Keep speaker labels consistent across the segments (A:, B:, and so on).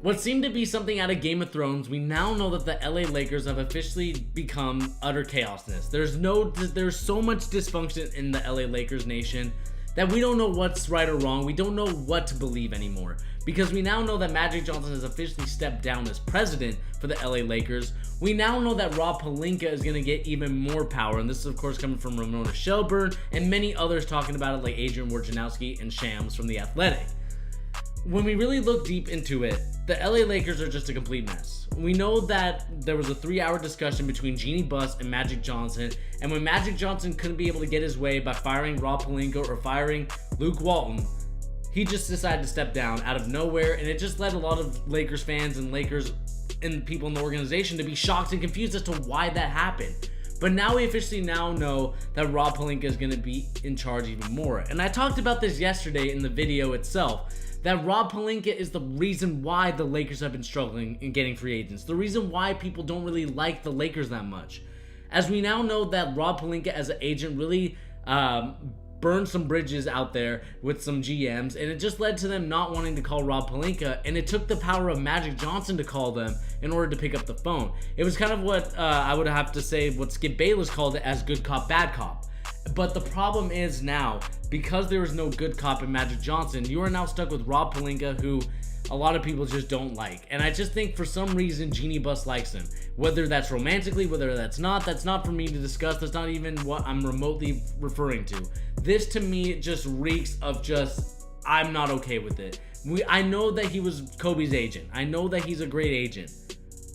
A: What seemed to be something out of Game of Thrones, we now know that the LA Lakers have officially become utter chaosness. There's so much dysfunction in the LA Lakers nation that we don't know what's right or wrong. We don't know what to believe anymore, because we now know that Magic Johnson has officially stepped down as president for the LA Lakers. We now know that Rob Pelinka is going to get even more power, and this is of course coming from Ramona Shelburne and many others talking about it, like Adrian Wojnarowski and Shams from The Athletic. When we really look deep into it, the LA Lakers are just a complete mess. We know that there was a 3-hour discussion between Jeanie Buss and Magic Johnson, and when Magic Johnson couldn't be able to get his way by firing Rob Pelinka or firing Luke Walton, he just decided to step down out of nowhere, and it just led a lot of Lakers fans and Lakers and people in the organization to be shocked and confused as to why that happened. But now we officially know that Rob Pelinka is going to be in charge even more. And I talked about this yesterday in the video itself, that Rob Pelinka is the reason why the Lakers have been struggling in getting free agents. The reason why people don't really like the Lakers that much. As we now know that Rob Pelinka as an agent really burned some bridges out there with some GMs, and it just led to them not wanting to call Rob Pelinka, and it took the power of Magic Johnson to call them in order to pick up the phone. It was kind of what I would have to say what Skip Bayless called it as good cop, bad cop. But the problem is now, because there is no good cop in Magic Johnson, you are now stuck with Rob Pelinka, who a lot of people just don't like. And I just think for some reason Jeanie Buss likes him. Whether that's romantically, whether that's not for me to discuss. That's not even what I'm remotely referring to. This to me just reeks of just, I'm not okay with it. I know that he was Kobe's agent. I know that he's a great agent.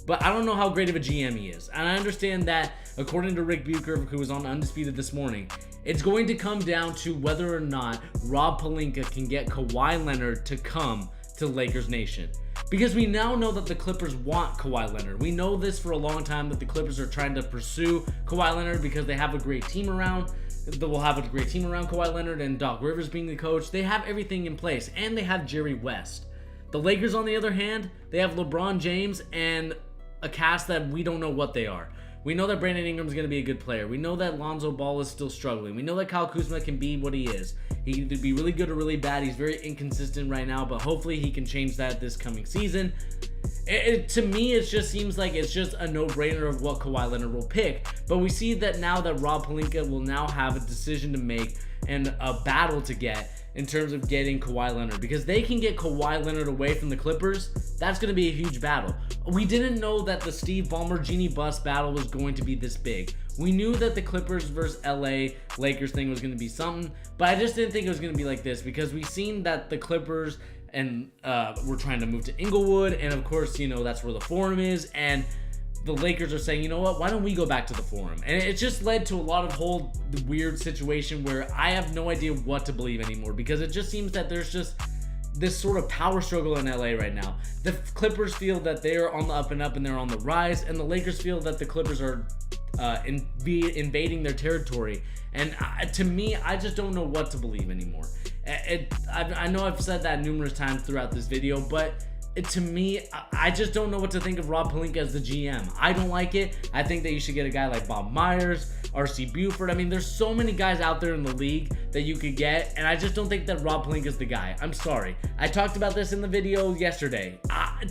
A: But I don't know how great of a GM he is. And I understand that, according to Rick Bucher, who was on Undisputed this morning, it's going to come down to whether or not Rob Pelinka can get Kawahi Leonard to come to Lakers Nation. Because we now know that the Clippers want Kawahi Leonard. We know this for a long time, that the Clippers are trying to pursue Kawahi Leonard because they have a great team around. They will have a great team around Kawahi Leonard and Doc Rivers being the coach. They have everything in place, and they have Jerry West. The Lakers, on the other hand, they have LeBron James and a cast that we don't know what they are. We know that Brandon Ingram's going to be a good player. We know that Lonzo Ball is still struggling. We know that Kyle Kuzma can be what he is. He can either be really good or really bad. He's very inconsistent right now, but hopefully he can change that this coming season. To me, it just seems like it's just a no-brainer of what Kawahi Leonard will pick. But we see that now that Rob Pelinka will now have a decision to make and a battle to get in terms of getting Kawahi Leonard. Because they can get Kawahi Leonard away from the Clippers, that's going to be a huge battle. We didn't know that the Steve Ballmer Jeanie Buss battle was going to be this big. We knew that the Clippers versus LA Lakers thing was going to be something, but I just didn't think it was going to be like this, because we've seen that the Clippers and we're trying to move to Inglewood, and of course, you know, that's where the Forum is, and the Lakers are saying, you know what, why don't we go back to the Forum? And it just led to a lot of whole weird situation where I have no idea what to believe anymore, because it just seems that there's just this sort of power struggle in LA right now. The Clippers feel that they're on the up and up and they're on the rise, and the Lakers feel that the Clippers are invading their territory. And to me, I just don't know what to believe anymore. I know I've said that numerous times throughout this video, but to me, I just don't know what to think of Rob Pelinka as the GM. I don't like it. I think that you should get a guy like Bob Myers, R.C. Buford. I mean, there's so many guys out there in the league that you could get, and I just don't think that Rob Pelinka is the guy. I'm sorry. I talked about this in the video yesterday.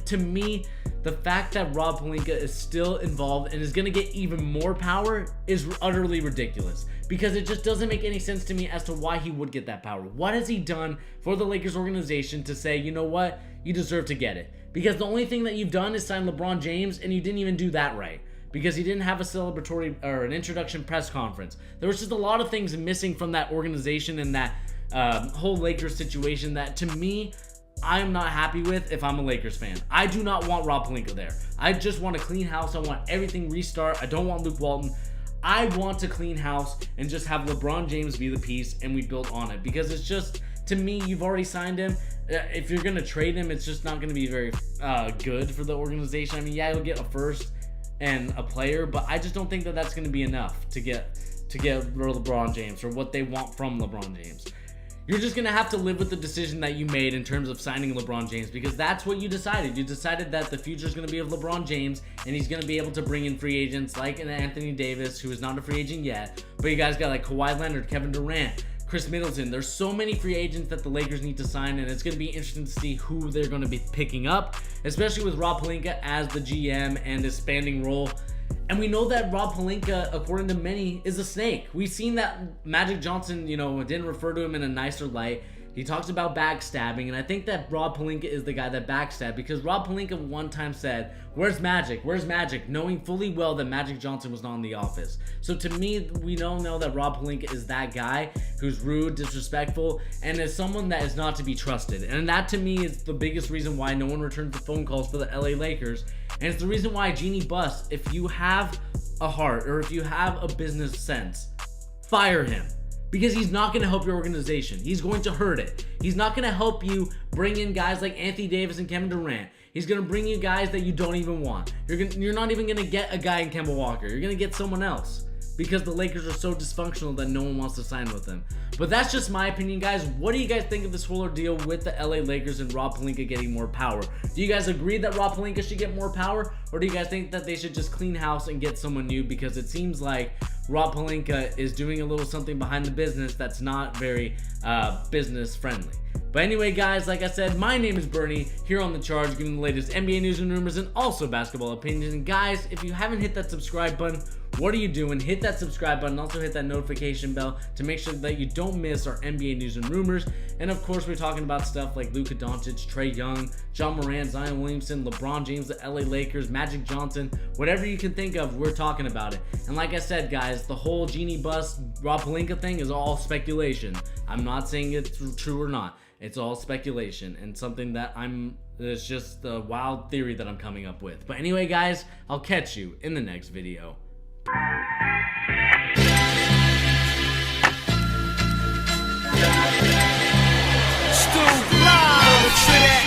A: To me, the fact that Rob Pelinka is still involved and is going to get even more power is utterly ridiculous, because it just doesn't make any sense to me as to why he would get that power. What has he done for the Lakers organization to say, you know what, you deserve to get it? Because the only thing that you've done is sign LeBron James, and you didn't even do that right, because he didn't have a celebratory or an introduction press conference. There was just a lot of things missing from that organization and that whole Lakers situation that, to me, I am not happy with if I'm a Lakers fan. I do not want Rob Pelinka there. I just want a clean house. I want everything restart. I don't want Luke Walton. I want to clean house and just have LeBron James be the piece, and we build on it. Because it's just, to me, you've already signed him. If you're going to trade him, it's just not going to be very good for the organization. I mean, yeah, you'll get a first and a player, but I just don't think that that's going to be enough to get LeBron James or what they want from LeBron James. You're just going to have to live with the decision that you made in terms of signing LeBron James, because that's what you decided. You decided that the future is going to be of LeBron James, and he's going to be able to bring in free agents like an Anthony Davis, who is not a free agent yet, but you guys got like Kawahi Leonard, Kevin Durant, Chris Middleton. There's so many free agents that the Lakers need to sign, and it's going to be interesting to see who they're going to be picking up, especially with Rob Pelinka as the GM and his expanding role. And we know that Rob Pelinka, according to many, is a snake. We've seen that Magic Johnson, didn't refer to him in a nicer light. He talks about backstabbing, and I think that Rob Pelinka is the guy that backstabbed, because Rob Pelinka one time said, "Where's Magic? Where's Magic?" knowing fully well that Magic Johnson was not in the office. So to me, we don't know that Rob Pelinka is that guy who's rude, disrespectful, and is someone that is not to be trusted. And that to me is the biggest reason why no one returns the phone calls for the LA Lakers. And it's the reason why Jeanie Buss, if you have a heart or if you have a business sense, fire him. Because he's not going to help your organization. He's going to hurt it. He's not going to help you bring in guys like Anthony Davis and Kevin Durant. He's going to bring you guys that you don't even want. You're not even going to get a guy in Kemba Walker. You're going to get someone else. Because the Lakers are so dysfunctional that no one wants to sign with them. But that's just my opinion, guys. What do you guys think of this whole ordeal with the LA Lakers and Rob Pelinka getting more power? Do you guys agree that Rob Pelinka should get more power? Or do you guys think that they should just clean house and get someone new? Because it seems like Rob Pelinka is doing a little something behind the business that's not very business friendly. But anyway, guys, like I said, my name is Bernie, here on The Charge, giving the latest NBA news and rumors and also basketball opinions. And guys, if you haven't hit that subscribe button, what are you doing? Hit that subscribe button. Also hit that notification bell to make sure that you don't miss our NBA news and rumors. And of course, we're talking about stuff like Luka Doncic, Trae Young, John Morant, Zion Williamson, LeBron James, the LA Lakers, Magic Johnson, whatever you can think of, we're talking about it. And like I said, guys, the whole Jeanie Buss, Rob Pelinka thing is all speculation. I'm not saying it's true or not. It's all speculation and something that it's just a wild theory that I'm coming up with. But anyway, guys, I'll catch you in the next video.
B: Still live,